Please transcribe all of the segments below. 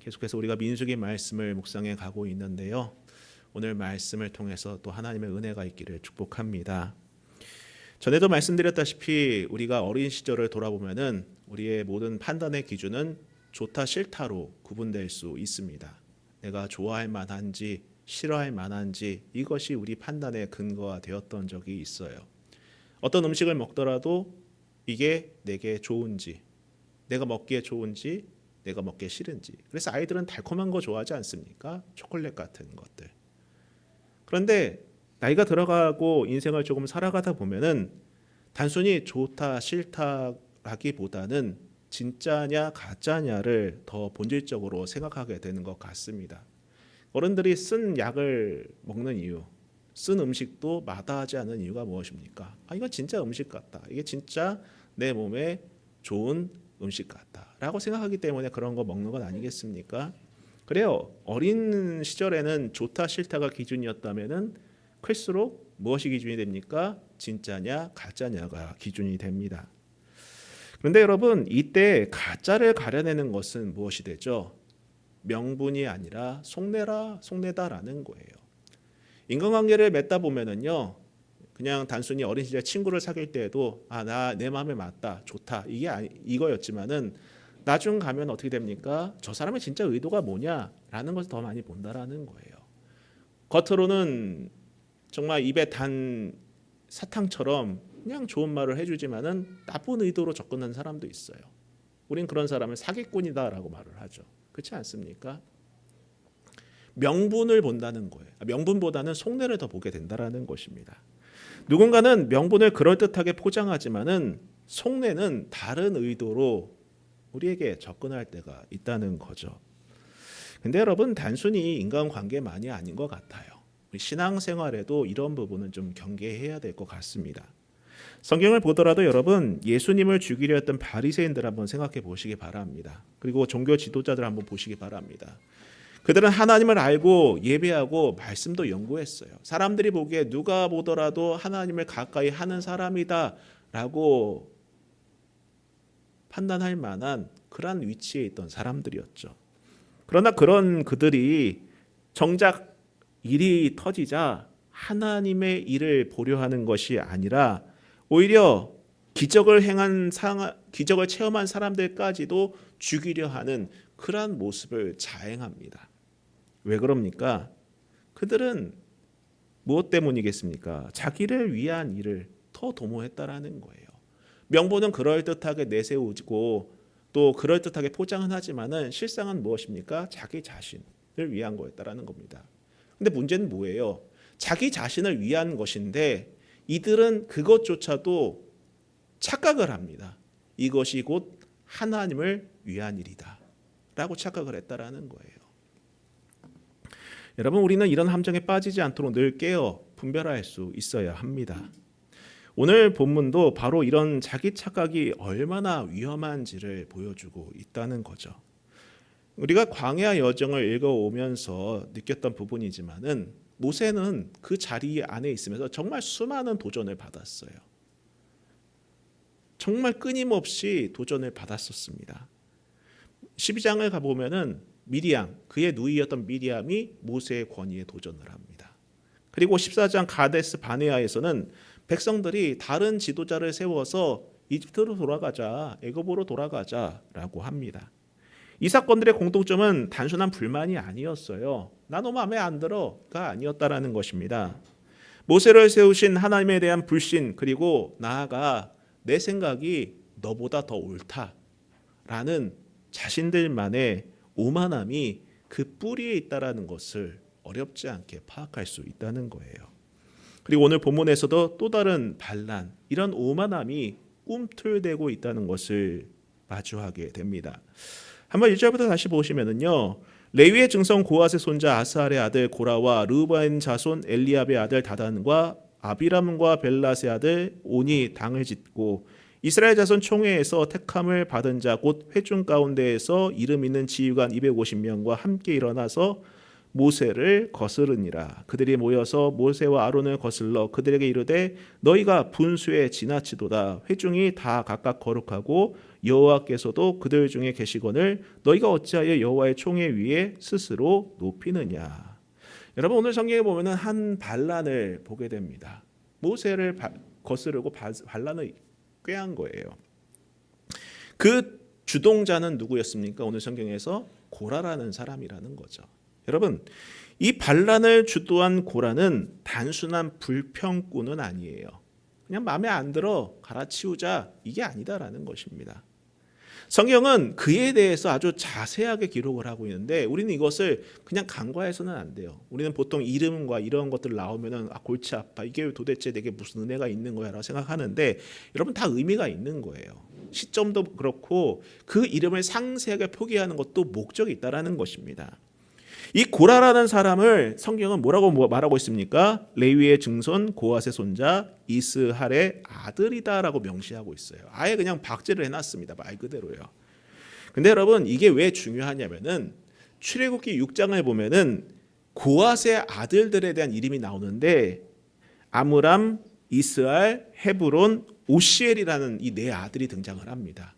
계속해서 우리가 민수기 말씀을 묵상해 가고 있는데요. 오늘 말씀을 통해서 또 하나님의 은혜가 있기를 축복합니다. 전에도 말씀드렸다시피 우리가 어린 시절을 돌아보면은 우리의 모든 판단의 기준은 좋다 싫다로 구분될 수 있습니다. 내가 좋아할 만한지 싫어할 만한지 이것이 우리 판단의 근거가 되었던 적이 있어요. 어떤 음식을 먹더라도 이게 내게 좋은지, 내가 먹기에 좋은지, 내가 먹기에 싫은지. 그래서 아이들은 달콤한 거 좋아하지 않습니까? 초콜릿 같은 것들. 그런데 나이가 들어가고 인생을 조금 살아가다 보면은 단순히 좋다 싫다라기보다는 진짜냐 가짜냐를 더 본질적으로 생각하게 되는 것 같습니다. 어른들이 쓴 약을 먹는 이유, 쓴 음식도 마다하지 않은 이유가 무엇입니까? 이건 진짜 음식 같다. 이게 진짜 내 몸에 좋은 음식 같다라고 생각하기 때문에 그런 거 먹는 건 아니겠습니까? 그래요. 어린 시절에는 좋다 싫다가 기준이었다면은 클수록 무엇이 기준이 됩니까? 진짜냐 가짜냐가 기준이 됩니다. 그런데 여러분, 이때 가짜를 가려내는 것은 무엇이 되죠? 명분이 아니라 속내다라는 거예요. 인간관계를 맺다 보면은요, 그냥 단순히 어린 시절 친구를 사귈 때에도 나 내 마음에 맞다, 좋다 이거였지만은 나중 가면 어떻게 됩니까? 저 사람의 진짜 의도가 뭐냐라는 것을 더 많이 본다라는 거예요. 겉으로는 정말 입에 단 사탕처럼 그냥 좋은 말을 해주지만은 나쁜 의도로 접근한 사람도 있어요. 우린 그런 사람을 사기꾼이다라고 말을 하죠. 그렇지 않습니까? 명분을 본다는 거예요. 명분보다는 속내를 더 보게 된다라는 것입니다. 누군가는 명분을 그럴듯하게 포장하지만은 속내는 다른 의도로 우리에게 접근할 때가 있다는 거죠. 근데 여러분, 단순히 인간관계만이 아닌 것 같아요. 우리 신앙생활에도 이런 부분은 좀 경계해야 될 것 같습니다. 성경을 보더라도 여러분, 예수님을 죽이려 했던 바리새인들 한번 생각해 보시기 바랍니다. 그리고 종교 지도자들 한번 보시기 바랍니다. 그들은 하나님을 알고 예배하고 말씀도 연구했어요. 사람들이 보기에 누가 보더라도 하나님을 가까이 하는 사람이다라고 판단할 만한 그러한 위치에 있던 사람들이었죠. 그러나 그런 그들이 정작 일이 터지자 하나님의 일을 보려 하는 것이 아니라 오히려 기적을 체험한 사람들까지도 죽이려 하는 그러한 모습을 자행합니다. 왜 그럽니까? 그들은 무엇 때문이겠습니까? 자기를 위한 일을 더 도모했다라는 거예요. 명분은 그럴듯하게 내세우고 또 그럴듯하게 포장은 하지만은 실상은 무엇입니까? 자기 자신을 위한 거였다라는 겁니다. 근데 문제는 뭐예요? 자기 자신을 위한 것인데 이들은 그것조차도 착각을 합니다. 이것이 곧 하나님을 위한 일이다 라고 착각을 했다라는 거예요. 여러분, 우리는 이런 함정에 빠지지 않도록 늘 깨어 분별할 수 있어야 합니다. 오늘 본문도 바로 이런 자기 착각이 얼마나 위험한지를 보여주고 있다는 거죠. 우리가 광야 여정을 읽어오면서 느꼈던 부분이지만은 모세는 그 자리 안에 있으면서 정말 수많은 도전을 받았어요. 정말 끊임없이 도전을 받았었습니다. 12장을 가보면은 미디안, 그의 누이였던 미디안이 모세의 권위에 도전을 합니다. 그리고 14장 가데스 바네아에서는 백성들이 다른 지도자를 세워서 이집트로 돌아가자, 애굽으로 돌아가자라고 합니다. 이 사건들의 공통점은 단순한 불만이 아니었어요. 나 너 마음에 안 들어가 아니었다라는 것입니다. 모세를 세우신 하나님에 대한 불신, 그리고 나아가 내 생각이 너보다 더 옳다라는 자신들만의 오만함이 그 뿌리에 있다라는 것을 어렵지 않게 파악할 수 있다는 거예요. 그리고 오늘 본문에서도 또 다른 반란, 이런 오만함이 꿈틀대고 있다는 것을 마주하게 됩니다. 한번 1절부터 다시 보시면은요. 레위의 증손 고핫의 손자 아스알의 아들 고라와 르우벤 자손 엘리압의 아들 다단과 아비람과 벨랏의 아들 온이 당을 짓고 이스라엘 자손 총회에서 택함을 받은 자 곧 회중 가운데에서 이름 있는 지휘관 250명과 함께 일어나서 모세를 거스르니라. 그들이 모여서 모세와 아론을 거슬러 그들에게 이르되 너희가 분수에 지나치도다. 회중이 다 각각 거룩하고 여호와께서도 그들 중에 계시거늘 너희가 어찌하여 여호와의 총회 위에 스스로 높이느냐. 여러분 오늘 성경에 보면은 한 반란을 보게 됩니다. 모세를 거스르고 반란을 꾀한 거예요. 그 주동자는 누구였습니까? 오늘 성경에서 고라라는 사람이라는 거죠. 여러분 이 반란을 주도한 고라는 단순한 불평꾼은 아니에요. 그냥 마음에 안 들어 갈아치우자 이게 아니다라는 것입니다. 성경은 그에 대해서 아주 자세하게 기록을 하고 있는데 우리는 이것을 그냥 간과해서는 안 돼요. 우리는 보통 이름과 이런 것들 나오면은 골치 아파 이게 도대체 내게 무슨 은혜가 있는 거야라고 생각하는데 여러분 다 의미가 있는 거예요. 시점도 그렇고 그 이름을 상세하게 표기하는 것도 목적이 있다라는 것입니다. 이 고라라는 사람을 성경은 뭐라고 말하고 있습니까? 레위의 증손 고핫의 손자 이스할의 아들이다라고 명시하고 있어요. 아예 그냥 박제를 해놨습니다. 말 그대로요. 근데 여러분 이게 왜 중요하냐면은 출애굽기 6장을 보면은 고핫의 아들들에 대한 이름이 나오는데 아므람, 이스할, 헤브론, 오시엘이라는 이 네 아들이 등장을 합니다.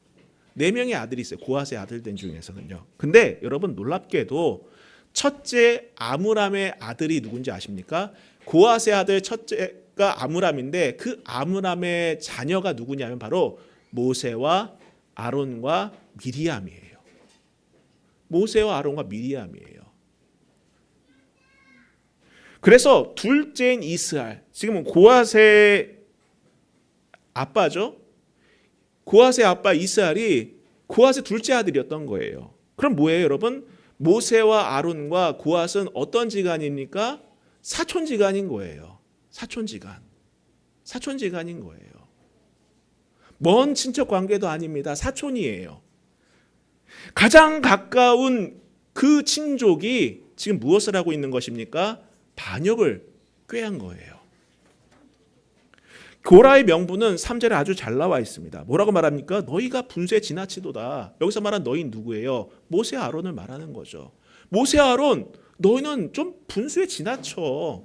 4명의 아들이 있어요. 고핫의 아들들 중에서는요. 근데 여러분 놀랍게도 첫째 아므람의 아들이 누군지 아십니까? 고핫의 아들 첫째가 아므람인데 그 아므람의 자녀가 누구냐면 바로 모세와 아론과 미리암이에요. 모세와 아론과 미리암이에요. 그래서 둘째인 이스할, 지금 고핫의 아빠죠. 고핫의 아빠 이스할이 고핫의 둘째 아들이었던 거예요. 그럼 뭐예요, 여러분? 모세와 아론과 고핫은 어떤 지간입니까? 사촌지간인 거예요. 사촌지간인 거예요. 먼 친척 관계도 아닙니다. 사촌이에요. 가장 가까운 그 친족이 지금 무엇을 하고 있는 것입니까? 반역을 꾀한 거예요. 고라의 명분은 3절에 아주 잘 나와 있습니다. 뭐라고 말합니까? 너희가 분수에 지나치도다. 여기서 말한 너희 누구예요? 모세 아론을 말하는 거죠. 모세 아론 너희는 좀 분수에 지나쳐.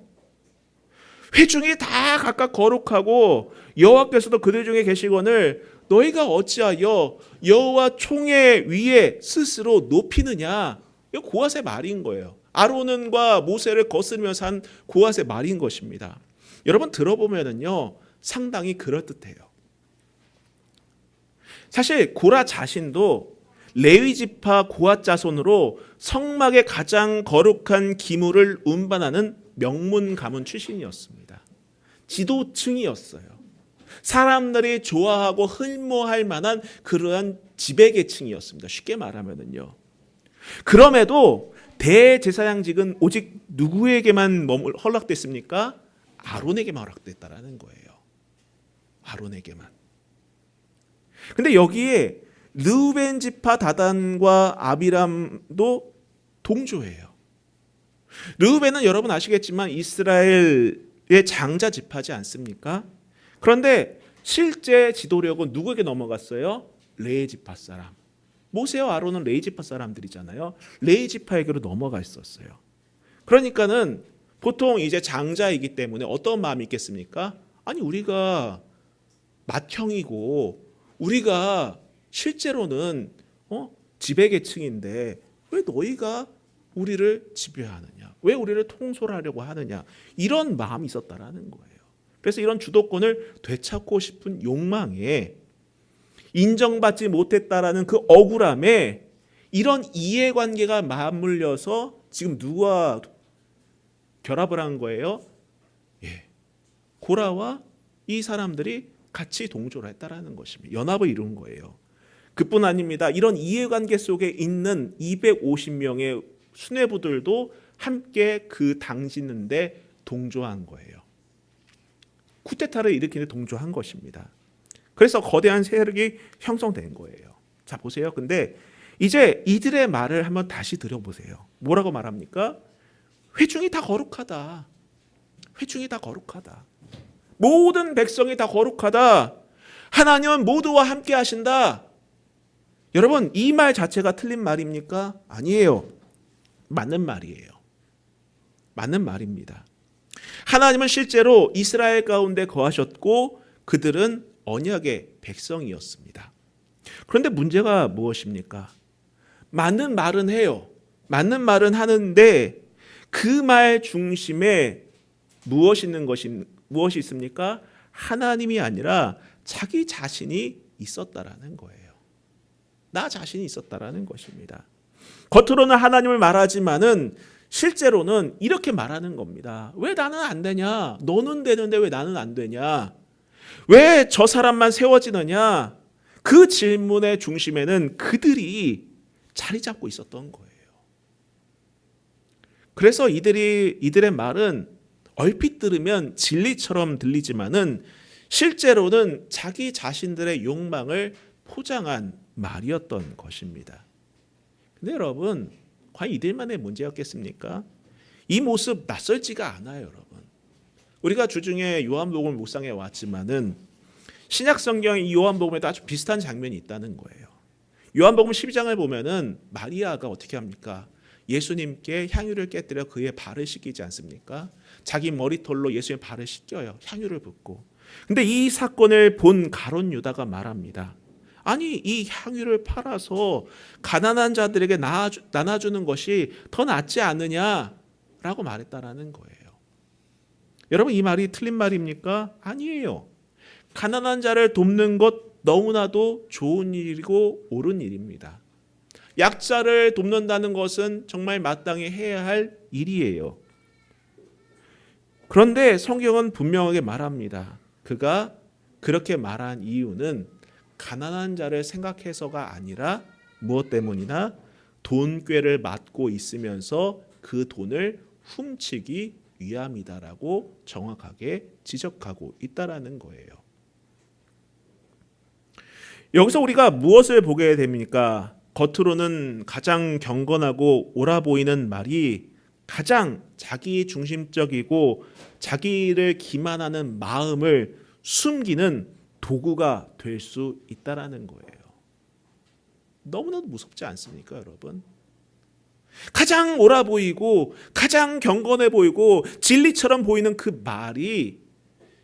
회중이 다 각각 거룩하고 여호와께서도 그들 중에 계시거늘 너희가 어찌하여 여호와 총회 위에 스스로 높이느냐. 이거 고핫의 말인 거예요. 아론과 모세를 거스르면서 한 고핫의 말인 것입니다. 여러분 들어보면은요 상당히 그럴듯해요. 사실 고라 자신도 레위 지파 고핫 자손으로 성막의 가장 거룩한 기물을 운반하는 명문 가문 출신이었습니다. 지도층이었어요. 사람들이 좋아하고 흠모할 만한 그러한 지배계층이었습니다. 쉽게 말하면은요. 그럼에도 대제사장직은 오직 누구에게만 허락됐습니까? 아론에게만 허락됐다라는 거예요. 아론에게만. 근데 여기에 르우벤 지파 다단과 아비람도 동조해요. 르우벤은 여러분 아시겠지만 이스라엘의 장자 지파지 않습니까? 그런데 실제 지도력은 누구에게 넘어갔어요? 레위 지파 사람. 모세와 아론은 레위 지파 사람들이잖아요. 레위 지파에게로 넘어가 있었어요. 그러니까는 보통 이제 장자이기 때문에 어떤 마음이 있겠습니까? 아니 우리가 맏형이고 우리가 실제로는 지배계층인데 왜 너희가 우리를 지배하느냐? 왜 우리를 통솔하려고 하느냐? 이런 마음이 있었다라는 거예요. 그래서 이런 주도권을 되찾고 싶은 욕망에 인정받지 못했다라는 그 억울함에 이런 이해관계가 맞물려서 지금 누가 결합을 한 거예요? 고라와 이 사람들이 같이 동조를 했다라는 것입니다. 연합을 이룬 거예요. 그뿐 아닙니다. 이런 이해관계 속에 있는 250명의 수뇌부들도 함께 그 당짓는데 동조한 거예요. 쿠데타를 일으키는 데 동조한 것입니다. 그래서 거대한 세력이 형성된 거예요. 자 보세요. 근데 이제 이들의 말을 한번 다시 들어보세요. 뭐라고 말합니까? 회중이 다 거룩하다. 회중이 다 거룩하다. 모든 백성이 다 거룩하다. 하나님은 모두와 함께 하신다. 여러분 이 말 자체가 틀린 말입니까? 아니에요. 맞는 말이에요. 맞는 말입니다. 하나님은 실제로 이스라엘 가운데 거하셨고 그들은 언약의 백성이었습니다. 그런데 문제가 무엇입니까? 맞는 말은 해요. 맞는 말은 하는데 그 말 중심에 무엇이 있습니까? 하나님이 아니라 자기 자신이 있었다라는 거예요. 나 자신이 있었다라는 것입니다. 겉으로는 하나님을 말하지만은 실제로는 이렇게 말하는 겁니다. 왜 나는 안 되냐? 너는 되는데 왜 나는 안 되냐? 왜 저 사람만 세워지느냐? 그 질문의 중심에는 그들이 자리 잡고 있었던 거예요. 그래서 이들의 말은 얼핏 들으면 진리처럼 들리지만은 실제로는 자기 자신들의 욕망을 포장한 말이었던 것입니다. 근데 여러분, 과연 이들만의 문제였겠습니까? 이 모습 낯설지가 않아요, 여러분. 우리가 주중에 요한복음을 묵상해 왔지만은 신약 성경의 이 요한복음에도 아주 비슷한 장면이 있다는 거예요. 요한복음 12장을 보면은 마리아가 어떻게 합니까? 예수님께 향유를 깨뜨려 그의 발을 씻기지 않습니까? 자기 머리털로 예수님의 발을 씻겨요. 향유를 붓고. 근데 이 사건을 본 가룟 유다가 말합니다. 아니, 이 향유를 팔아서 가난한 자들에게 나눠주는 것이 더 낫지 않느냐라고 말했다라는 거예요. 여러분, 이 말이 틀린 말입니까? 아니에요. 가난한 자를 돕는 것 너무나도 좋은 일이고 옳은 일입니다. 약자를 돕는다는 것은 정말 마땅히 해야 할 일이에요. 그런데 성경은 분명하게 말합니다. 그가 그렇게 말한 이유는 가난한 자를 생각해서가 아니라 무엇 때문이나 돈꾀를 맡고 있으면서 그 돈을 훔치기 위함이다라고 정확하게 지적하고 있다라는 거예요. 여기서 우리가 무엇을 보게 됩니까? 겉으로는 가장 경건하고 옳아 보이는 말이 가장 자기 중심적이고 자기를 기만하는 마음을 숨기는 도구가 될 수 있다라는 거예요. 너무나도 무섭지 않습니까, 여러분? 가장 옳아 보이고 가장 경건해 보이고 진리처럼 보이는 그 말이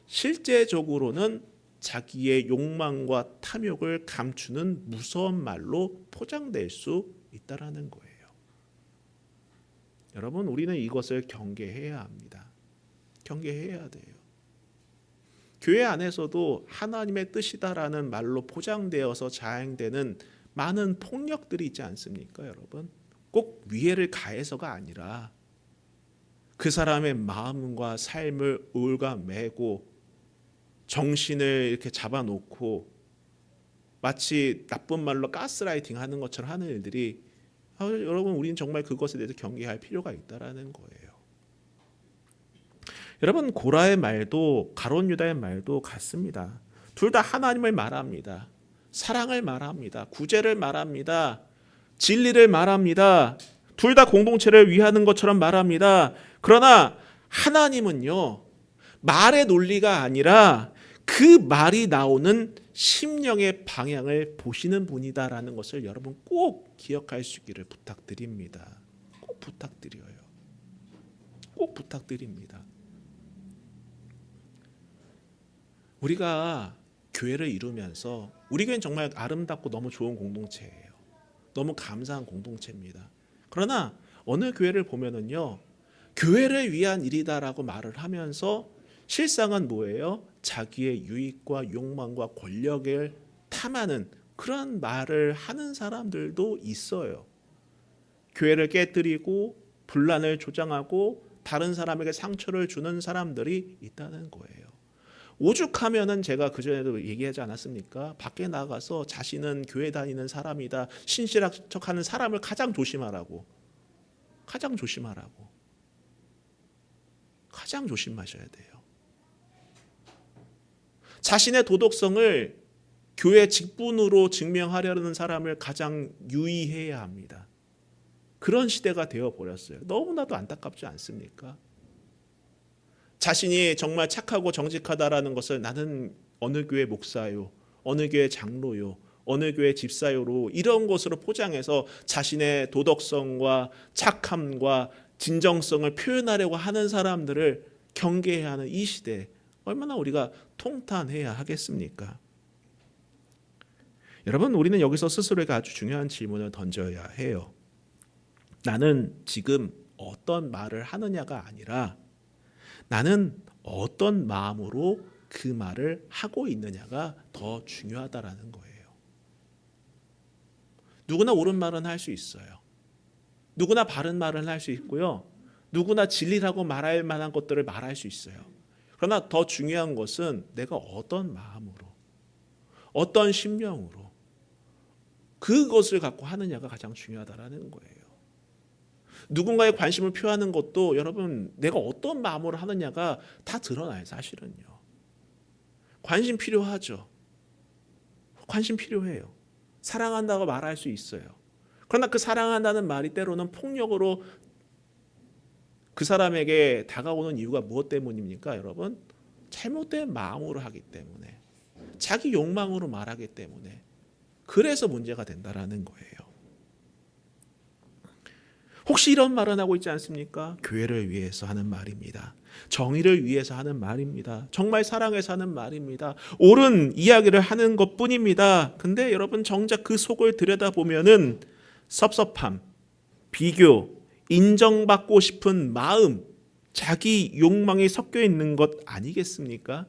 실제적으로는 자기의 욕망과 탐욕을 감추는 무서운 말로 포장될 수 있다라는 거예요. 여러분, 우리는 이것을 경계해야 합니다. 경계해야 돼요. 교회 안에서도 하나님의 뜻이다라는 말로 포장되어서 자행되는 많은 폭력들이 있지 않습니까, 여러분? 꼭 위해를 가해서가 아니라 그 사람의 마음과 삶을 올가매고 정신을 이렇게 잡아놓고 마치 나쁜 말로 가스라이팅 하는 것처럼 하는 일들이 여러분, 우리는 정말 그것에 대해서 경계할 필요가 있다라는 거예요. 여러분, 고라의 말도 가룟 유다의 말도 같습니다. 둘 다 하나님을 말합니다. 사랑을 말합니다. 구제를 말합니다. 진리를 말합니다. 둘 다 공동체를 위하는 것처럼 말합니다. 그러나 하나님은요, 말의 논리가 아니라 그 말이 나오는 심령의 방향을 보시는 분이다라는 것을 여러분 꼭 기억하시기를 부탁드립니다. 꼭 부탁드려요. 꼭 부탁드립니다. 우리가 교회를 이루면서 우리 교회는 정말 아름답고 너무 좋은 공동체예요. 너무 감사한 공동체입니다. 그러나 어느 교회를 보면은요, 교회를 위한 일이다라고 말을 하면서 실상은 뭐예요? 자기의 유익과 욕망과 권력을 탐하는 그런 말을 하는 사람들도 있어요. 교회를 깨뜨리고 분란을 조장하고 다른 사람에게 상처를 주는 사람들이 있다는 거예요. 오죽하면은 제가 그전에도 얘기하지 않았습니까? 밖에 나가서 자신은 교회 다니는 사람이다, 신실한 척하는 사람을 가장 조심하라고. 가장 조심하라고. 가장 조심하셔야 돼요. 자신의 도덕성을 교회 직분으로 증명하려는 사람을 가장 유의해야 합니다. 그런 시대가 되어버렸어요. 너무나도 안타깝지 않습니까? 자신이 정말 착하고 정직하다라는 것을 나는 어느 교회 목사요, 어느 교회 장로요, 어느 교회 집사요로 이런 것으로 포장해서 자신의 도덕성과 착함과 진정성을 표현하려고 하는 사람들을 경계해야 하는 이 시대에 얼마나 우리가 통탄해야 하겠습니까? 여러분, 우리는 여기서 스스로에게 아주 중요한 질문을 던져야 해요. 나는 지금 어떤 말을 하느냐가 아니라 나는 어떤 마음으로 그 말을 하고 있느냐가 더 중요하다라는 거예요. 누구나 옳은 말은 할 수 있어요. 누구나 바른 말은 할 수 있고요. 누구나 진리라고 말할 만한 것들을 말할 수 있어요. 그러나 더 중요한 것은 내가 어떤 마음으로, 어떤 심령으로 그것을 갖고 하느냐가 가장 중요하다라는 거예요. 누군가의 관심을 표하는 것도 여러분 내가 어떤 마음으로 하느냐가 다 드러나요. 사실은요. 관심 필요하죠. 관심 필요해요. 사랑한다고 말할 수 있어요. 그러나 그 사랑한다는 말이 때로는 폭력으로 그 사람에게 다가오는 이유가 무엇 때문입니까? 여러분, 잘못된 마음으로 하기 때문에, 자기 욕망으로 말하기 때문에, 그래서 문제가 된다라는 거예요. 혹시 이런 말은 하고 있지 않습니까? 교회를 위해서 하는 말입니다. 정의를 위해서 하는 말입니다. 정말 사랑해서 하는 말입니다. 옳은 이야기를 하는 것뿐입니다. 근데 여러분 정작 그 속을 들여다보면은 섭섭함, 비교, 인정받고 싶은 마음, 자기 욕망이 섞여 있는 것 아니겠습니까?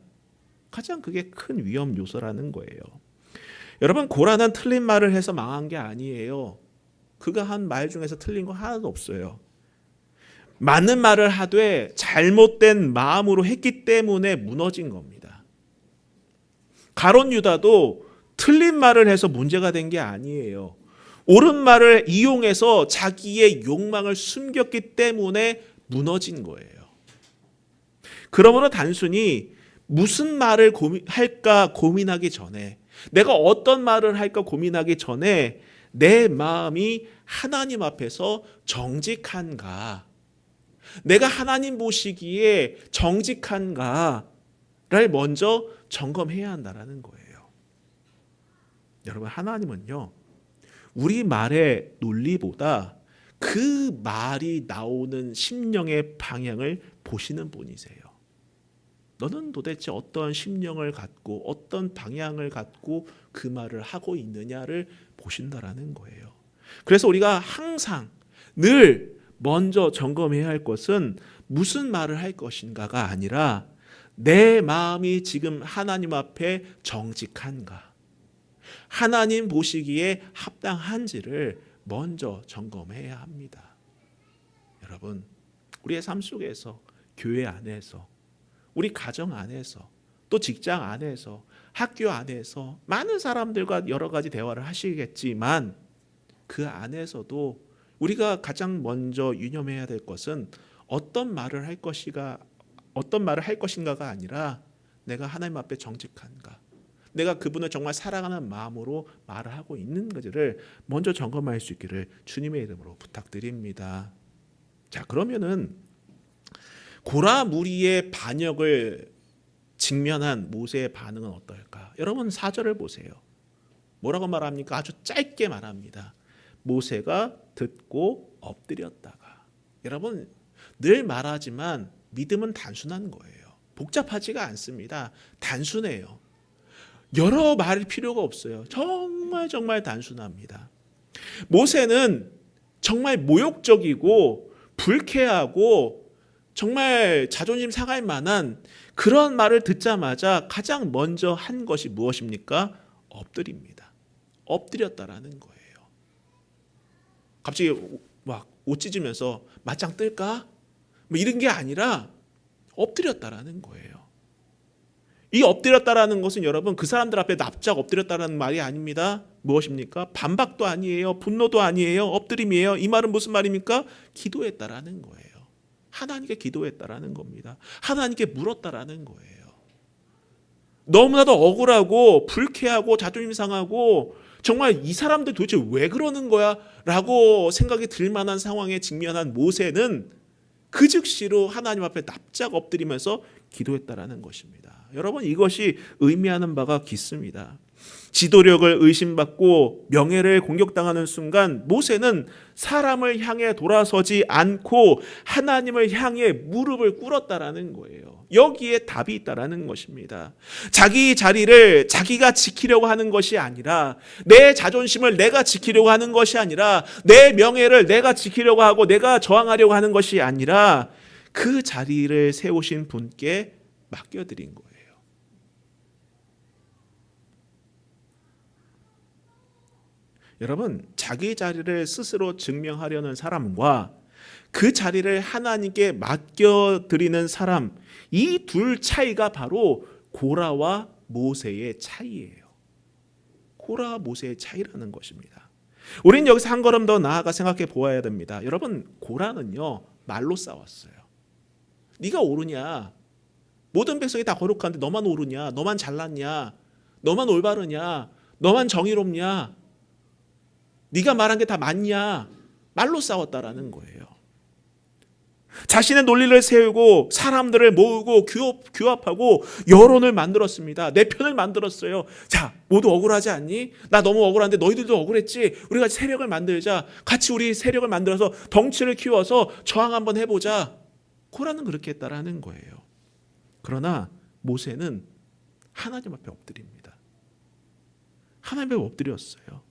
가장 그게 큰 위험 요소라는 거예요. 여러분, 고라는 틀린 말을 해서 망한 게 아니에요. 그가 한 말 중에서 틀린 거 하나도 없어요. 맞는 말을 하되 잘못된 마음으로 했기 때문에 무너진 겁니다. 가룟 유다도 틀린 말을 해서 문제가 된 게 아니에요. 옳은 말을 이용해서 자기의 욕망을 숨겼기 때문에 무너진 거예요. 그러므로 단순히 무슨 말을 할까 고민하기 전에, 내가 어떤 말을 할까 고민하기 전에 내 마음이 하나님 앞에서 정직한가, 내가 하나님 보시기에 정직한가를 먼저 점검해야 한다는 거예요. 여러분, 하나님은요, 우리 말의 논리보다 그 말이 나오는 심령의 방향을 보시는 분이세요. 너는 도대체 어떤 심령을 갖고 어떤 방향을 갖고 그 말을 하고 있느냐를 보신다라는 거예요. 그래서 우리가 항상 늘 먼저 점검해야 할 것은 무슨 말을 할 것인가가 아니라 내 마음이 지금 하나님 앞에 정직한가, 하나님 보시기에 합당한지를 먼저 점검해야 합니다. 여러분, 우리의 삶 속에서, 교회 안에서, 우리 가정 안에서, 또 직장 안에서, 학교 안에서 많은 사람들과 여러 가지 대화를 하시겠지만 그 안에서도 우리가 가장 먼저 유념해야 될 것은 어떤 말을 할 것인가가 아니라 내가 하나님 앞에 정직한가, 내가 그분을 정말 사랑하는 마음으로 말을 하고 있는 것을 먼저 점검할 수 있기를 주님의 이름으로 부탁드립니다. 자, 그러면은 고라 무리의 반역을 직면한 모세의 반응은 어떨까? 여러분 4절을 보세요. 뭐라고 말합니까? 아주 짧게 말합니다. 모세가 듣고 엎드렸다가. 여러분 늘 말하지만 믿음은 단순한 거예요. 복잡하지가 않습니다. 단순해요. 여러 말 필요가 없어요. 정말 단순합니다. 모세는 정말 모욕적이고 불쾌하고 정말 자존심 상할 만한 그런 말을 듣자마자 가장 먼저 한 것이 무엇입니까? 엎드립니다. 엎드렸다라는 거예요. 갑자기 막 옷 찢으면서 맞짱 뜰까? 뭐 이런 게 아니라 엎드렸다라는 거예요. 이 엎드렸다라는 것은 여러분 그 사람들 앞에 납작 엎드렸다라는 말이 아닙니다. 무엇입니까? 반박도 아니에요. 분노도 아니에요. 엎드림이에요. 이 말은 무슨 말입니까? 기도했다라는 거예요. 하나님께 기도했다라는 겁니다. 하나님께 물었다라는 거예요. 너무나도 억울하고 불쾌하고 자존심 상하고 정말 이 사람들 도대체 왜 그러는 거야? 라고 생각이 들 만한 상황에 직면한 모세는 그 즉시로 하나님 앞에 납작 엎드리면서 기도했다라는 것입니다. 여러분 이것이 의미하는 바가 깊습니다. 지도력을 의심받고 명예를 공격당하는 순간 모세는 사람을 향해 돌아서지 않고 하나님을 향해 무릎을 꿇었다라는 거예요. 여기에 답이 있다라는 것입니다. 자기 자리를 자기가 지키려고 하는 것이 아니라, 내 자존심을 내가 지키려고 하는 것이 아니라, 내 명예를 내가 지키려고 하고 내가 저항하려고 하는 것이 아니라 그 자리를 세우신 분께 맡겨드린 거예요. 여러분, 자기 자리를 스스로 증명하려는 사람과 그 자리를 하나님께 맡겨드리는 사람, 이 둘 차이가 바로 고라와 모세의 차이예요. 고라와 모세의 차이라는 것입니다. 우린 여기서 한 걸음 더 나아가 생각해 보아야 됩니다. 여러분, 고라는요, 말로 싸웠어요. 네가 옳으냐? 모든 백성이 다 거룩한데 너만 옳으냐? 너만 잘났냐? 너만 올바르냐? 너만 정의롭냐? 네가 말한 게 다 맞냐? 말로 싸웠다라는 거예요. 자신의 논리를 세우고 사람들을 모으고 규합하고 여론을 만들었습니다. 내 편을 만들었어요. 자, 모두 억울하지 않니? 나 너무 억울한데 너희들도 억울했지? 우리가 세력을 만들자. 같이 우리 세력을 만들어서 덩치를 키워서 저항 한번 해보자. 고라는 그렇게 했다라는 거예요. 그러나 모세는 하나님 앞에 엎드립니다. 하나님 앞에 엎드렸어요.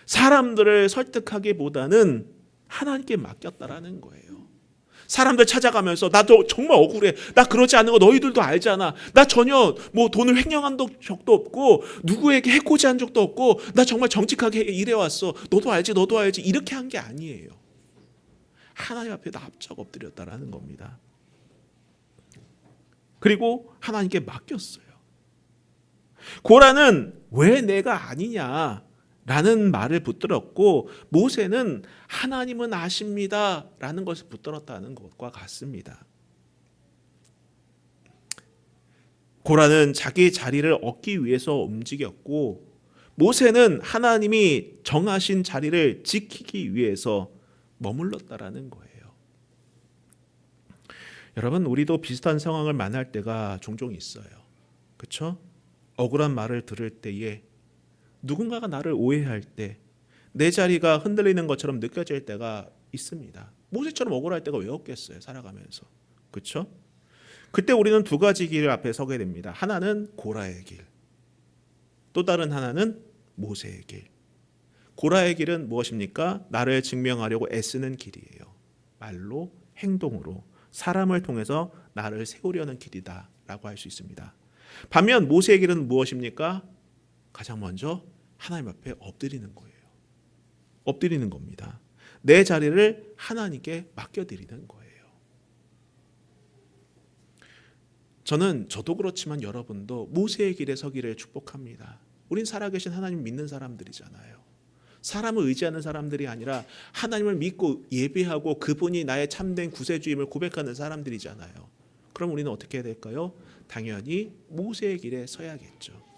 사람들을 설득하기보다는 하나님께 맡겼다라는 거예요. 사람들 찾아가면서 나도 정말 억울해. 나 그러지 않은 거 너희들도 알잖아. 나 전혀 뭐 돈을 횡령한 적도 없고 누구에게 해코지한 적도 없고 나 정말 정직하게 일해왔어. 너도 알지 너도 알지. 이렇게 한 게 아니에요. 하나님 앞에 납작 엎드렸다라는 겁니다. 그리고 하나님께 맡겼어요. 고라는 왜 내가 아니냐 라는 말을 붙들었고, 모세는 하나님은 아십니다 라는 것을 붙들었다는 것과 같습니다. 고라는 자기 자리를 얻기 위해서 움직였고, 모세는 하나님이 정하신 자리를 지키기 위해서 머물렀다라는 거예요. 여러분, 우리도 비슷한 상황을 만날 때가 종종 있어요. 그렇죠? 억울한 말을 들을 때에, 누군가가 나를 오해할 때, 내 자리가 흔들리는 것처럼 느껴질 때가 있습니다. 모세처럼 억울할 때가 왜 없겠어요, 살아가면서. 그렇죠? 그때 우리는 두 가지 길 앞에 서게 됩니다. 하나는 고라의 길, 또 다른 하나는 모세의 길. 고라의 길은 무엇입니까? 나를 증명하려고 애쓰는 길이에요. 말로, 행동으로, 사람을 통해서 나를 세우려는 길이다 라고 할 수 있습니다. 반면 모세의 길은 무엇입니까? 가장 먼저 하나님 앞에 엎드리는 거예요. 엎드리는 겁니다. 내 자리를 하나님께 맡겨드리는 거예요. 저도 그렇지만 여러분도 모세의 길에 서기를 축복합니다. 우린 살아계신 하나님 믿는 사람들이잖아요. 사람을 의지하는 사람들이 아니라 하나님을 믿고 예배하고 그분이 나의 참된 구세주임을 고백하는 사람들이잖아요. 그럼 우리는 어떻게 해야 될까요? 당연히 모세의 길에 서야겠죠.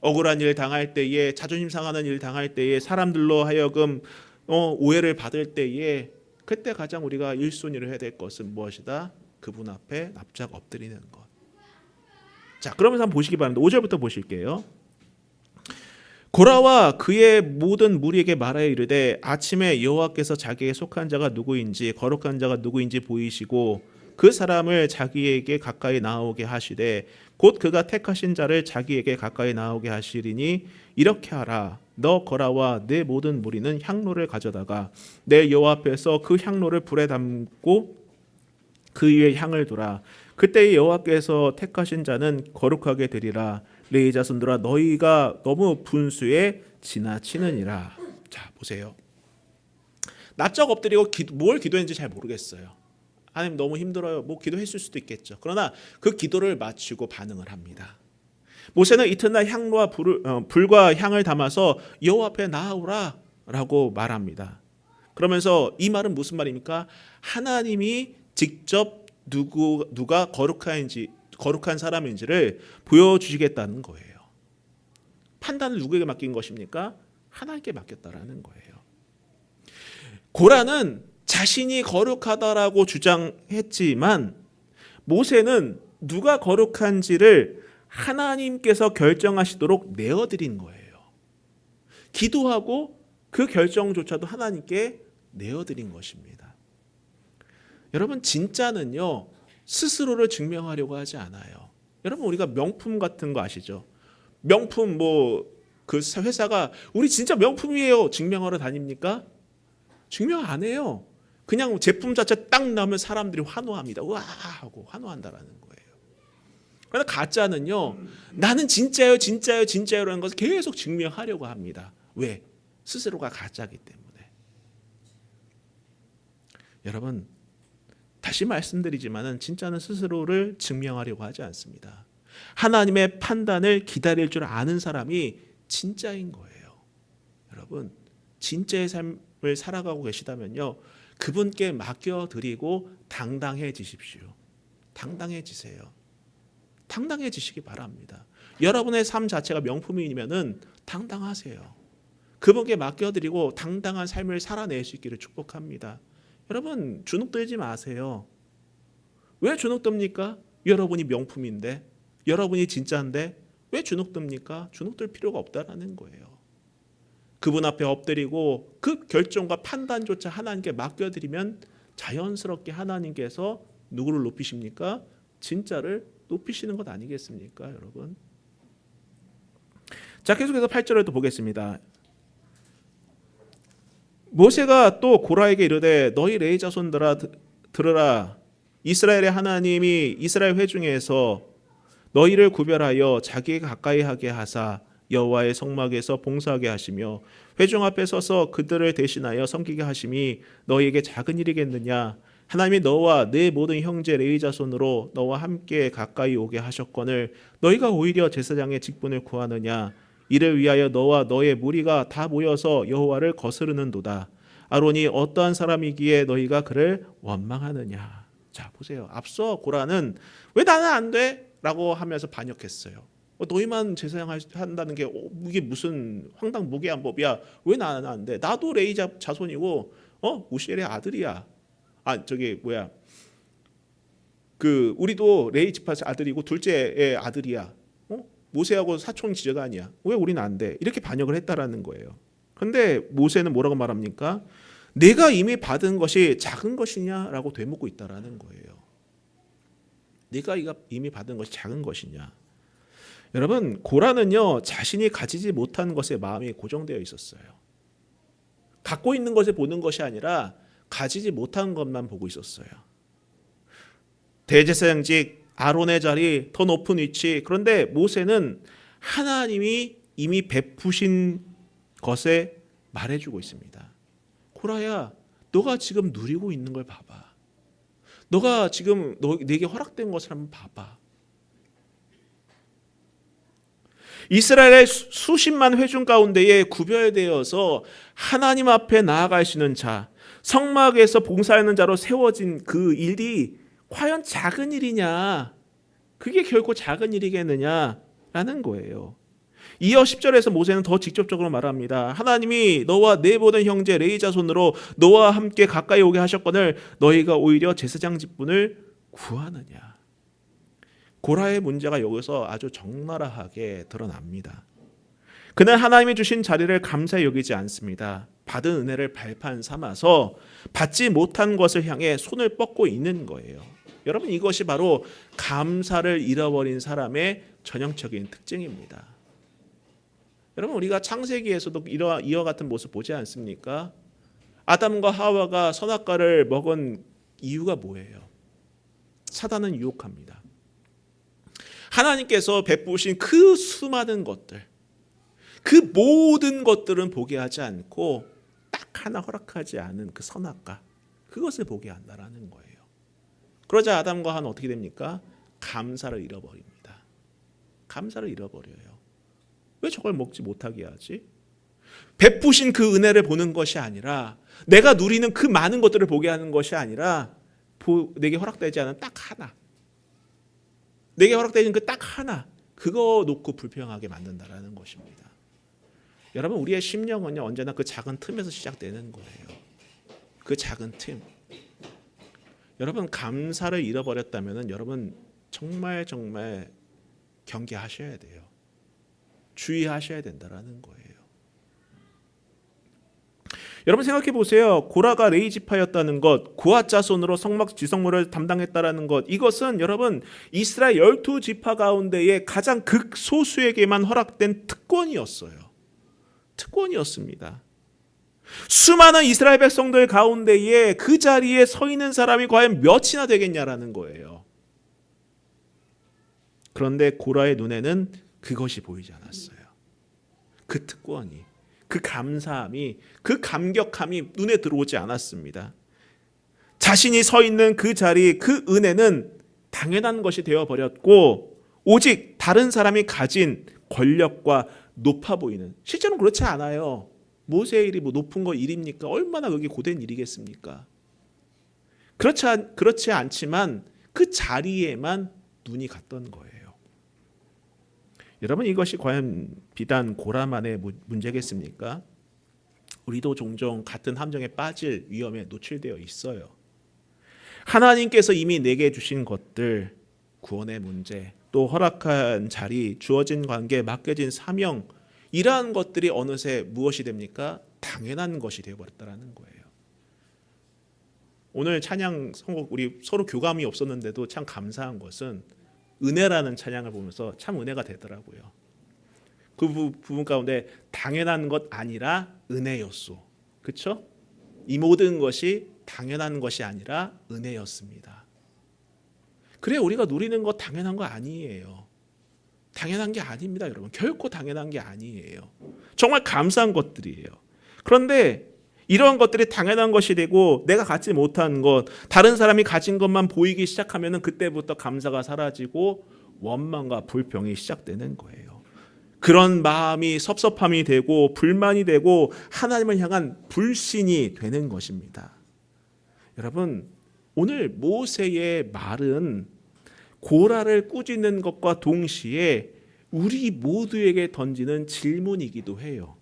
억울한 일 당할 때에, 자존심 상하는 일 당할 때에, 사람들로 하여금 오해를 받을 때에, 그때 가장 우리가 1순위를 해야 될 것은 무엇이다? 그분 앞에 납작 엎드리는 것. 자, 그러면서 한번 보시기 바랍니다. 5절부터 보실게요. 고라와 그의 모든 무리에게 말하여 이르되, 아침에 여호와께서 자기에게 속한 자가 누구인지 거룩한 자가 누구인지 보이시고 그 사람을 자기에게 가까이 나오게 하시되 곧 그가 택하신 자를 자기에게 가까이 나오게 하시리니 이렇게 하라. 너 고라와 내 모든 무리는 향로를 가져다가 내 여호와 앞에서 그 향로를 불에 담고 그 위에 향을 두라. 그때 여호와께서 택하신 자는 거룩하게 되리라. 레위 자손들아, 너희가 너무 분수에 지나치느니라. 자, 보세요. 납작 엎드리고 뭘 기도했는지 잘 모르겠어요. 하나님 너무 힘들어요. 뭐 기도했을 수도 있겠죠. 그러나 그 기도를 마치고 반응을 합니다. 모세는 이튿날 향로와 불과 향을 담아서 여호와 앞에 나아오라 라고 말합니다. 그러면서 이 말은 무슨 말입니까? 하나님이 직접 누가 거룩한 사람인지를 보여주시겠다는 거예요. 판단을 누구에게 맡긴 것입니까? 하나님께 맡겼다라는 거예요. 고라는 자신이 거룩하다라고 주장했지만 모세는 누가 거룩한지를 하나님께서 결정하시도록 내어드린 거예요. 기도하고 그 결정조차도 하나님께 내어드린 것입니다. 여러분, 진짜는요, 스스로를 증명하려고 하지 않아요. 여러분, 우리가 명품 같은 거 아시죠? 명품 그 회사가 우리 진짜 명품이에요 증명하러 다닙니까? 증명 안 해요. 그냥 제품 자체 딱 나오면 사람들이 환호합니다. 우와 하고 환호한다라는 거예요. 그러나 가짜는요, 나는 진짜요 진짜요 진짜요라는 것을 계속 증명하려고 합니다. 왜? 스스로가 가짜이기 때문에. 여러분, 다시 말씀드리지만은 진짜는 스스로를 증명하려고 하지 않습니다. 하나님의 판단을 기다릴 줄 아는 사람이 진짜인 거예요. 여러분, 진짜의 삶을 살아가고 계시다면요, 그분께 맡겨드리고 당당해지십시오. 당당해지세요. 당당해지시기 바랍니다. 여러분의 삶 자체가 명품이면은 당당하세요. 그분께 맡겨드리고 당당한 삶을 살아낼 수 있기를 축복합니다. 여러분, 주눅들지 마세요. 왜 주눅듭니까? 여러분이 명품인데, 여러분이 진짜인데 왜 주눅듭니까? 주눅들 필요가 없다라는 거예요. 그분 앞에 엎드리고 그 결정과 판단조차 하나님께 맡겨드리면 자연스럽게 하나님께서 누구를 높이십니까? 진짜를 높이시는 것 아니겠습니까, 여러분? 자, 계속해서 8절을 또 보겠습니다. 모세가 또 고라에게 이르되 너희 레위 자손들아 들으라. 이스라엘의 하나님이 이스라엘 회중에서 너희를 구별하여 자기에게 가까이 하게 하사 여호와의 성막에서 봉사하게 하시며 회중 앞에 서서 그들을 대신하여 섬기게 하심이 너희에게 작은 일이겠느냐. 하나님이 너와 네 모든 형제 레위 자손으로 너와 함께 가까이 오게 하셨거늘 너희가 오히려 제사장의 직분을 구하느냐. 이를 위하여 너와 너의 무리가 다 모여서 여호와를 거스르는도다. 아론이 어떠한 사람이기에 너희가 그를 원망하느냐. 자, 보세요. 앞서 고라는 왜 나는 안 돼? 라고 하면서 반역했어요. 너희만 제사장 한다는 게 이게 무슨 황당무계한 법이야. 왜 나는 안 돼? 나도 레위 자손이고 우시엘의 아들이야. 우리도 레위 지파 아들이고 둘째의 아들이야. 모세하고 사촌 지제가 아니야. 왜 우리는 안 돼? 이렇게 반역을 했다라는 거예요. 그런데 모세는 뭐라고 말합니까? 내가 이미 받은 것이 작은 것이냐라고 되묻고 있다라는 거예요. 내가 이미 받은 것이 작은 것이냐? 여러분, 고라는요, 자신이 가지지 못한 것에 마음이 고정되어 있었어요. 갖고 있는 것을 보는 것이 아니라 가지지 못한 것만 보고 있었어요. 대제사장직, 아론의 자리, 더 높은 위치. 그런데 모세는 하나님이 이미 베푸신 것에 말해주고 있습니다. 고라야, 너가 지금 누리고 있는 걸 봐봐. 너가 지금 내게 허락된 것을 한번 봐봐. 이스라엘의 수십만 회중 가운데에 구별되어서 하나님 앞에 나아가시는 자, 성막에서 봉사하는 자로 세워진 그 일이 과연 작은 일이냐? 그게 결코 작은 일이겠느냐라는 거예요. 이어 10절에서 모세는 더 직접적으로 말합니다. 하나님이 너와 네 모든 형제 레위 자손으로 너와 함께 가까이 오게 하셨거늘 너희가 오히려 제사장 직분을 구하느냐. 고라의 문제가 여기서 아주 적나라하게 드러납니다. 그는 하나님이 주신 자리를 감사히 여기지 않습니다. 받은 은혜를 발판 삼아서 받지 못한 것을 향해 손을 뻗고 있는 거예요. 여러분, 이것이 바로 감사를 잃어버린 사람의 전형적인 특징입니다. 여러분, 우리가 창세기에서도 이와 같은 모습 보지 않습니까? 아담과 하와가 선악과를 먹은 이유가 뭐예요? 사단은 유혹합니다. 하나님께서 베푸신 그 수많은 것들, 그 모든 것들은 보게 하지 않고 딱 하나 허락하지 않은 그 선악과, 그것을 보게 한다라는 거예요. 그러자 아담과 하와는 어떻게 됩니까? 감사를 잃어버립니다. 감사를 잃어버려요. 왜 저걸 먹지 못하게 하지? 베푸신 그 은혜를 보는 것이 아니라, 내가 누리는 그 많은 것들을 보게 하는 것이 아니라, 내게 허락되지 않은 딱 하나, 내게 허락되는 그 딱 하나, 그거 놓고 불평하게 만든다라는 것입니다. 여러분, 우리의 심령은요, 언제나 그 작은 틈에서 시작되는 거예요. 그 작은 틈. 여러분, 감사를 잃어버렸다면 여러분 정말 경계하셔야 돼요. 주의하셔야 된다라는 거예요. 여러분 생각해 보세요. 고라가 레위 지파였다는 것, 고핫 자손으로 성막 지성물을 담당했다라는 것, 이것은 여러분 이스라엘 12지파 가운데의 가장 극소수에게만 허락된 특권이었어요. 특권이었습니다. 수많은 이스라엘 백성들 가운데에 그 자리에 서 있는 사람이 과연 몇이나 되겠냐라는 거예요. 그런데 고라의 눈에는 그것이 보이지 않았어요. 그 특권이, 그 감사함이, 그 감격함이 눈에 들어오지 않았습니다. 자신이 서 있는 그 자리, 그 은혜는 당연한 것이 되어버렸고 오직 다른 사람이 가진 권력과 높아 보이는, 실제로는 그렇지 않아요. 모세의 일이 뭐 높은 거 일입니까? 얼마나 그게 고된 일이겠습니까? 그렇지 않지만 그 자리에만 눈이 갔던 거예요. 여러분 이것이 과연 비단 고라만의 문제겠습니까? 우리도 종종 같은 함정에 빠질 위험에 노출되어 있어요. 하나님께서 이미 내게 주신 것들, 구원의 문제, 또 허락한 자리, 주어진 관계, 맡겨진 사명, 이러한 것들이 어느새 무엇이 됩니까? 당연한 것이 되어버렸다는 거예요. 오늘 찬양 선곡 우리 서로 교감이 없었는데도 참 감사한 것은 은혜라는 찬양을 보면서 참 은혜가 되더라고요. 그 부분 가운데 당연한 것 아니라 은혜였소. 그렇죠? 이 모든 것이 당연한 것이 아니라 은혜였습니다. 그래 우리가 누리는 것 당연한 거 아니에요. 당연한 게 아닙니다, 여러분. 결코 당연한 게 아니에요. 정말 감사한 것들이에요. 그런데 이러한 것들이 당연한 것이 되고 내가 갖지 못한 것, 다른 사람이 가진 것만 보이기 시작하면 그때부터 감사가 사라지고 원망과 불평이 시작되는 거예요. 그런 마음이 섭섭함이 되고 불만이 되고 하나님을 향한 불신이 되는 것입니다. 여러분 오늘 모세의 말은 고라를 꾸짖는 것과 동시에 우리 모두에게 던지는 질문이기도 해요.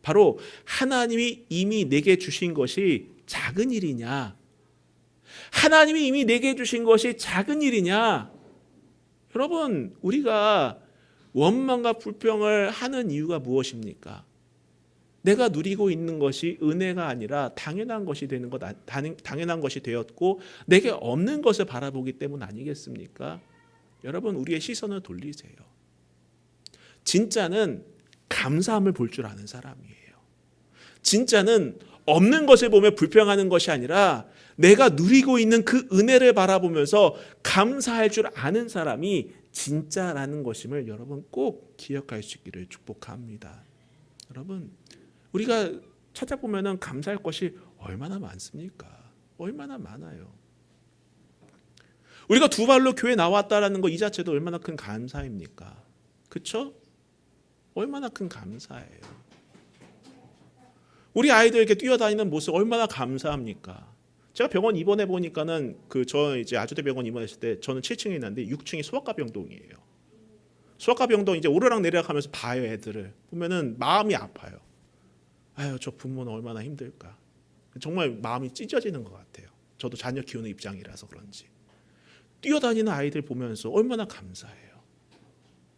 바로 하나님이 이미 내게 주신 것이 작은 일이냐? 하나님이 이미 내게 주신 것이 작은 일이냐? 여러분 우리가 원망과 불평을 하는 이유가 무엇입니까? 내가 누리고 있는 것이 은혜가 아니라 당연한 것이 되는 것, 당연한 것이 되었고 내게 없는 것을 바라보기 때문 아니겠습니까? 여러분 우리의 시선을 돌리세요. 진짜는 감사함을 볼 줄 아는 사람이에요. 진짜는 없는 것을 보며 불평하는 것이 아니라 내가 누리고 있는 그 은혜를 바라보면서 감사할 줄 아는 사람이 진짜라는 것임을 여러분 꼭 기억할 수 있기를 축복합니다. 여러분 우리가 찾아보면 감사할 것이 얼마나 많습니까? 얼마나 많아요. 우리가 두 발로 교회 나왔다라는 거 이 자체도 얼마나 큰 감사입니까? 그렇죠? 얼마나 큰 감사예요. 우리 아이들 이렇게 뛰어다니는 모습 얼마나 감사합니까? 제가 병원 입원해 보니까는 저 이제 아주대 병원 입원했을 때 저는 7층에 있는데 6층이 소아과 병동이에요. 소아과 병동 이제 오르락 내리락 하면서 봐요. 애들을 보면은 마음이 아파요. 아유 저 부모는 얼마나 힘들까. 정말 마음이 찢어지는 것 같아요. 저도 자녀 키우는 입장이라서 그런지 뛰어다니는 아이들 보면서 얼마나 감사해요.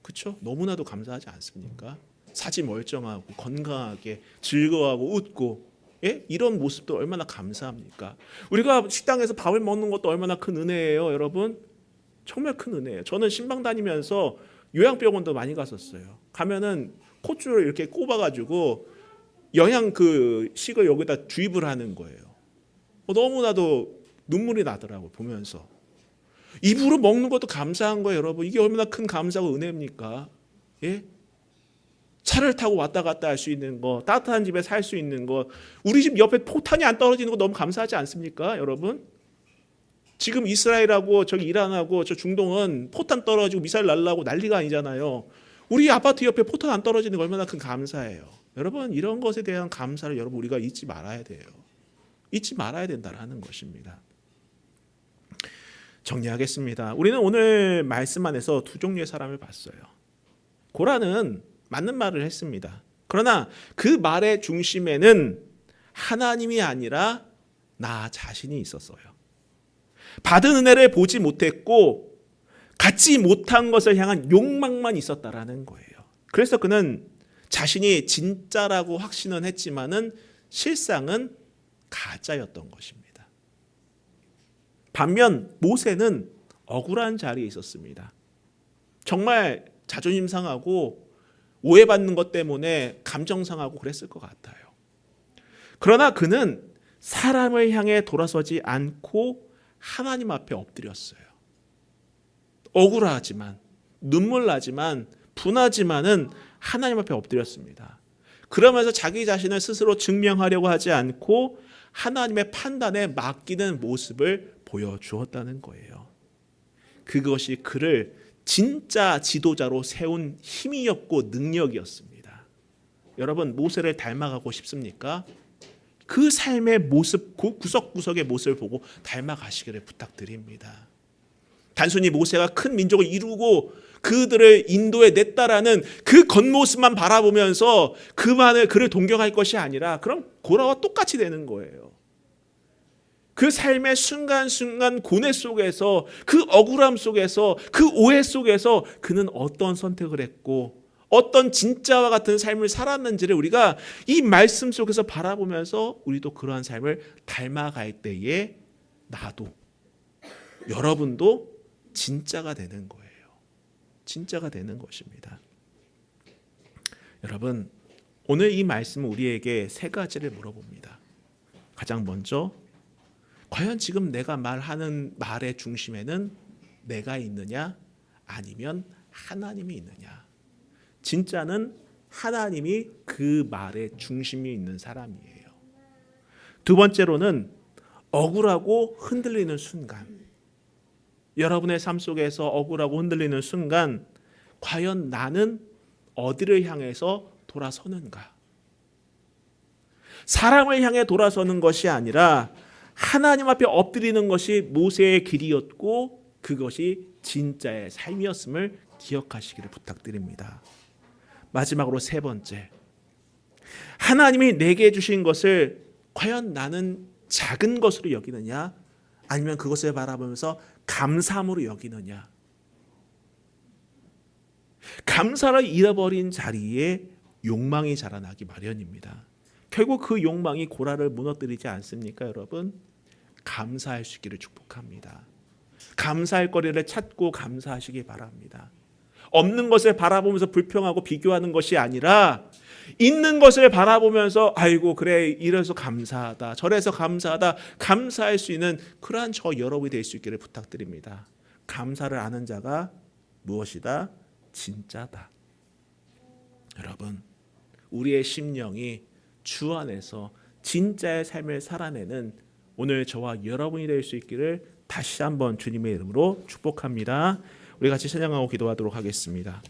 그렇죠? 너무나도 감사하지 않습니까? 사지 멀쩡하고 건강하게 즐거워하고 웃고 이런 모습도 얼마나 감사합니까? 우리가 식당에서 밥을 먹는 것도 얼마나 큰 은혜예요, 여러분. 정말 큰 은혜예요. 저는 신방 다니면서 요양병원도 많이 갔었어요. 가면은 콧줄을 이렇게 꼽아가지고 영양 식을 여기다 주입을 하는 거예요. 너무나도 눈물이 나더라고요, 보면서. 입으로 먹는 것도 감사한 거예요, 여러분. 이게 얼마나 큰 감사고 은혜입니까? 예? 차를 타고 왔다 갔다 할 수 있는 거, 따뜻한 집에 살 수 있는 거, 우리 집 옆에 포탄이 안 떨어지는 거 너무 감사하지 않습니까, 여러분? 지금 이스라엘하고 저기 이란하고 저 중동은 포탄 떨어지고 미사일 날라고 난리가 아니잖아요. 우리 아파트 옆에 포탄 안 떨어지는 거 얼마나 큰 감사예요. 여러분 이런 것에 대한 감사를 여러분 우리가 잊지 말아야 돼요. 잊지 말아야 된다는 것입니다. 정리하겠습니다. 우리는 오늘 말씀 안에서 두 종류의 사람을 봤어요. 고라는 맞는 말을 했습니다. 그러나 그 말의 중심에는 하나님이 아니라 나 자신이 있었어요. 받은 은혜를 보지 못했고 갖지 못한 것을 향한 욕망만 있었다라는 거예요. 그래서 그는 자신이 진짜라고 확신은 했지만은 실상은 가짜였던 것입니다. 반면 모세는 억울한 자리에 있었습니다. 정말 자존심 상하고 오해받는 것 때문에 감정 상하고 그랬을 것 같아요. 그러나 그는 사람을 향해 돌아서지 않고 하나님 앞에 엎드렸어요. 억울하지만, 눈물 나지만, 분하지만은 하나님 앞에 엎드렸습니다. 그러면서 자기 자신을 스스로 증명하려고 하지 않고 하나님의 판단에 맡기는 모습을 보여주었다는 거예요. 그것이 그를 진짜 지도자로 세운 힘이었고 능력이었습니다. 여러분, 모세를 닮아가고 싶습니까? 그 삶의 모습, 그 구석구석의 모습을 보고 닮아가시기를 부탁드립니다. 단순히 모세가 큰 민족을 이루고 그들을 인도해 냈다라는 그 겉모습만 바라보면서 그를 동경할 것이 아니라 그럼 고라와 똑같이 되는 거예요. 그 삶의 순간순간 고뇌 속에서, 그 억울함 속에서, 그 오해 속에서 그는 어떤 선택을 했고 어떤 진짜와 같은 삶을 살았는지를 우리가 이 말씀 속에서 바라보면서 우리도 그러한 삶을 닮아갈 때에 나도, 여러분도 진짜가 되는 거예요. 진짜가 되는 것입니다. 여러분, 오늘 이 말씀은 우리에게 세 가지를 물어봅니다. 가장 먼저, 과연 지금 내가 말하는 말의 중심에는 내가 있느냐 아니면 하나님이 있느냐. 진짜는 하나님이 그 말의 중심이 있는 사람이에요. 두 번째로는 억울하고 흔들리는 순간, 여러분의 삶 속에서 억울하고 흔들리는 순간 과연 나는 어디를 향해서 돌아서는가? 사람을 향해 돌아서는 것이 아니라 하나님 앞에 엎드리는 것이 모세의 길이었고 그것이 진짜의 삶이었음을 기억하시기를 부탁드립니다. 마지막으로 세 번째, 하나님이 내게 주신 것을 과연 나는 작은 것으로 여기느냐 아니면 그것을 바라보면서 감사함으로 여기느냐. 감사를 잃어버린 자리에 욕망이 자라나기 마련입니다. 결국 그 욕망이 고라를 무너뜨리지 않습니까, 여러분? 감사할 수 있기를 축복합니다. 감사할 거리를 찾고 감사하시기 바랍니다. 없는 것을 바라보면서 불평하고 비교하는 것이 아니라 있는 것을 바라보면서 아이고 그래 이래서 감사하다 저래서 감사하다 감사할 수 있는 그러한 저 여러분이 될 수 있기를 부탁드립니다. 감사를 아는 자가 무엇이다? 진짜다. 여러분, 우리의 심령이 주 안에서 진짜의 삶을 살아내는 오늘 저와 여러분이 될 수 있기를 다시 한번 주님의 이름으로 축복합니다. 우리 같이 찬양하고 기도하도록 하겠습니다.